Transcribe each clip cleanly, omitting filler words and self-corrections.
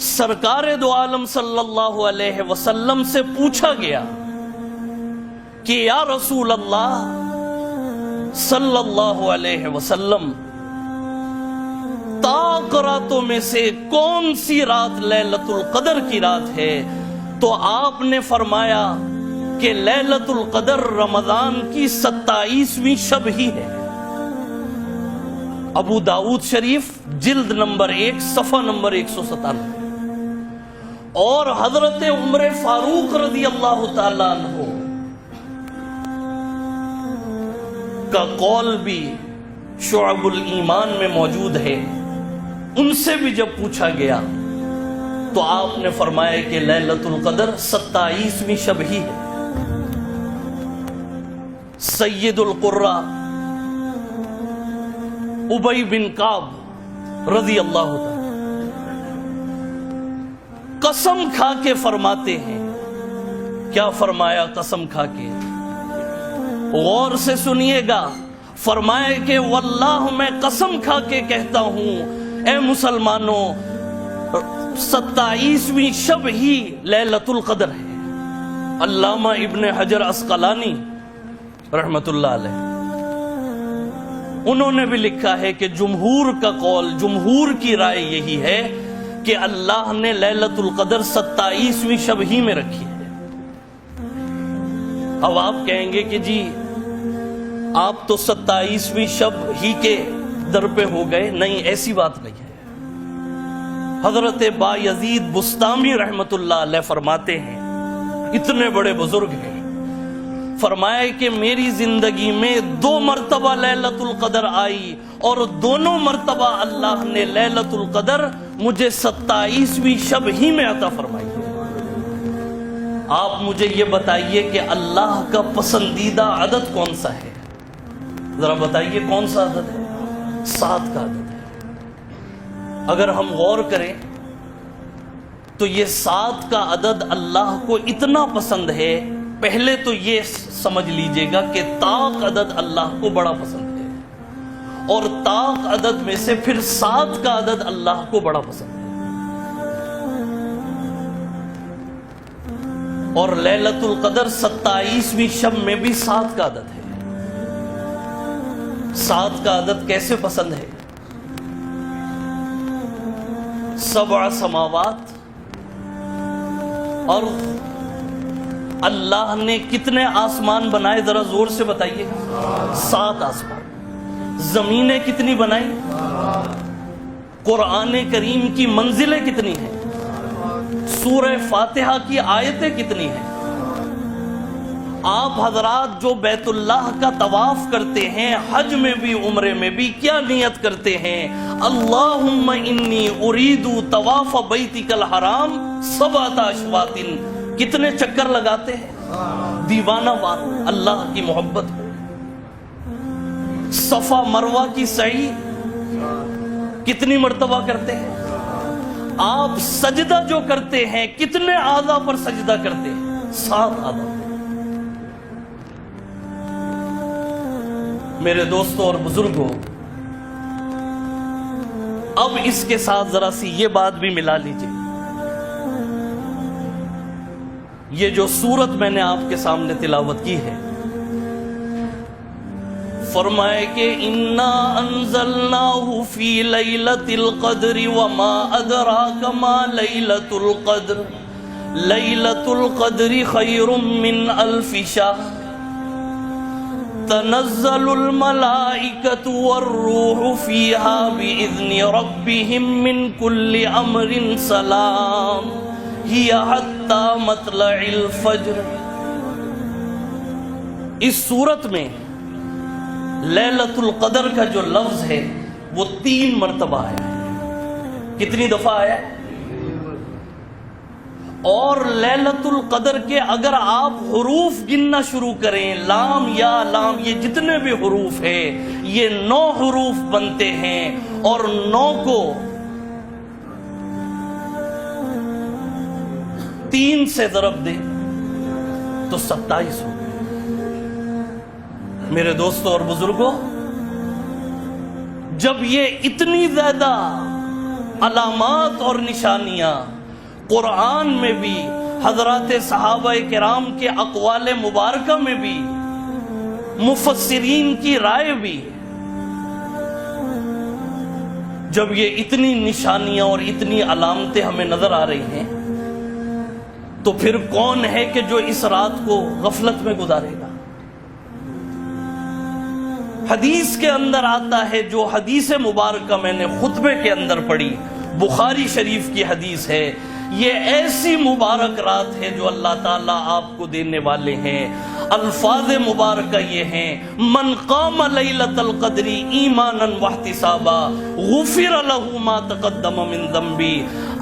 سرکار دو عالم صلی اللہ علیہ وسلم سے پوچھا گیا کہ یا رسول اللہ صلی اللہ علیہ وسلم، طاق راتوں میں سے کون سی رات لیلۃ القدر کی رات ہے؟ تو آپ نے فرمایا کہ لیلۃ القدر رمضان کی 27ویں شب ہی ہے۔ ابو داؤد شریف جلد نمبر 1 صفحہ نمبر 197۔ اور حضرت عمر فاروق رضی اللہ تعالیٰ عنہ کا قول بھی شعب الایمان میں موجود ہے، ان سے بھی جب پوچھا گیا تو آپ نے فرمایا کہ لیلۃ القدر 27ویں شب ہی ہے۔ سید القراء ابی بن کعب رضی اللہ تعالی قسم کھا کے فرماتے ہیں، کیا فرمایا قسم کھا کے؟ غور سے سنیے گا، فرمایا کہ واللہ میں قسم کھا کے کہتا ہوں اے مسلمانوں، 27ویں شب ہی لیلۃ القدر ہے۔ علامہ ابن حجر عسقلانی رحمت اللہ علیہ انہوں نے بھی لکھا ہے کہ جمہور کا قول، جمہور کی رائے یہی ہے کہ اللہ نے لیلۃ القدر 27ویں شب ہی میں رکھی ہے۔ اب آپ کہیں گے کہ جی آپ تو 27ویں شب ہی کے در پہ ہو گئے، نہیں، ایسی بات نہیں ہے۔ حضرت بایزید بسطامی رحمت اللہ علیہ فرماتے ہیں، اتنے بڑے بزرگ ہیں، فرمایا کہ میری زندگی میں 2 مرتبہ لیلۃ القدر آئی اور دونوں مرتبہ اللہ نے لیلۃ القدر مجھے 27ویں شب ہی میں عطا فرمائی۔ آپ مجھے یہ بتائیے کہ اللہ کا پسندیدہ عدد کون سا ہے؟ ذرا بتائیے کون سا عدد ہے؟ 7 کا عدد ہے۔ اگر ہم غور کریں تو یہ 7 کا عدد اللہ کو اتنا پسند ہے، پہلے تو یہ سمجھ لیجئے گا کہ طاق عدد اللہ کو بڑا پسند ہے، اور طاق عدد میں سے پھر 7 کا عدد اللہ کو بڑا پسند ہے۔ اور لیلۃ القدر 27ویں شب میں بھی 7 کا عدد ہے۔ 7 کا عدد کیسے پسند ہے؟ 7 سماوات، اور اللہ نے کتنے آسمان بنائے؟ ذرا زور سے بتائیے۔ 7 آسمان۔ زمینیں کتنی بنائی؟ قرآن کریم کی منزلیں کتنی ہیں؟ سورہ فاتحہ کی آیتیں کتنی ہیں؟ آپ حضرات جو بیت اللہ کا طواف کرتے ہیں، حج میں بھی عمرے میں بھی، کیا نیت کرتے ہیں؟ اللہم انی ارید طواف بیتک الحرام 7 اشواط۔ کتنے چکر لگاتے ہیں؟ دیوانہ وار اللہ کی محبت ہو۔ صفا مروہ کی سعی کتنی مرتبہ کرتے ہیں؟ آپ سجدہ جو کرتے ہیں کتنے اعضاء پر سجدہ کرتے ہیں؟ 7 اعضاء۔ میرے دوستوں اور بزرگوں، اب اس کے ساتھ ذرا سی یہ بات بھی ملا لیجئے، یہ جو سورت میں نے آپ کے سامنے تلاوت کی ہے، فرمائے کہ اِنَّا أَنزَلْنَاهُ فِي لَيْلَةِ الْقَدْرِ وَمَا أَدْرَاكَ مَا لَيْلَةُ الْقَدْرِ لَيْلَةُ الْقَدْرِ خَيْرٌ مِّنْ أَلْفِ شَهْرٍ تَنَزَّلُ الْمَلَائِكَةُ وَالرُّوحُ فِيهَا بِإِذْنِ رَبِّهِمْ مِنْ كُلِّ أَمْرٍ سَلَامٌ ہِیَ حَتَّى مَطْلَعِ الْفَجْرِ۔ اس صورت میں لیلۃ القدر کا جو لفظ ہے وہ 3 مرتبہ آیا ہے۔ کتنی دفعہ آیا ہے؟ اور لیلۃ القدر کے اگر آپ حروف گننا شروع کریں، لام یا لام، یہ جتنے بھی حروف ہیں یہ 9 حروف بنتے ہیں، اور 9 کو 3 سے ضرب دیں تو 27 ہو۔ میرے دوستوں اور بزرگوں، جب یہ اتنی زیادہ علامات اور نشانیاں قرآن میں بھی، حضرات صحابہ کرام کے اقوال مبارکہ میں بھی، مفسرین کی رائے بھی۔ جب یہ اتنی نشانیاں اور اتنی علامتیں ہمیں نظر آ رہی ہیں تو پھر کون ہے کہ جو اس رات کو غفلت میں گزارے گا؟ حدیث کے اندر آتا ہے، جو حدیث مبارکہ میں نے خطبے کے اندر پڑھی، بخاری شریف کی حدیث ہے، یہ ایسی مبارک رات ہے جو اللہ تعالیٰ آپ کو دینے والے ہیں۔ الفاظ مبارکہ یہ ہیں، من قام لیلۃ القدر ایمانا واحتسابا غفر له ما تقدم من ذنبی۔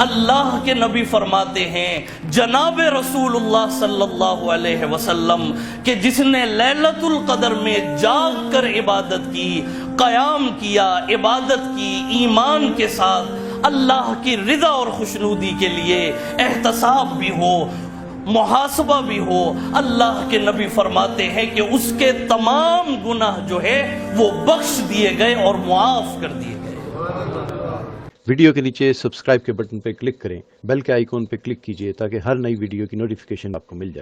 اللہ کے نبی فرماتے ہیں، جناب رسول اللہ صلی اللہ علیہ وسلم، کہ جس نے لیلۃ القدر میں جاگ کر عبادت کی، قیام کیا، عبادت کی ایمان کے ساتھ، اللہ کی رضا اور خوشنودی کے لیے، احتساب بھی ہو، محاسبہ بھی ہو، اللہ کے نبی فرماتے ہیں کہ اس کے تمام گناہ جو ہے وہ بخش دیے گئے اور معاف کر دیے گئے۔ ویڈیو کے نیچے سبسکرائب کے بٹن پہ کلک کریں، بیل کے آئیکن پہ کلک کیجئے تاکہ ہر نئی ویڈیو کی نوٹیفیکیشن آپ کو مل جائے۔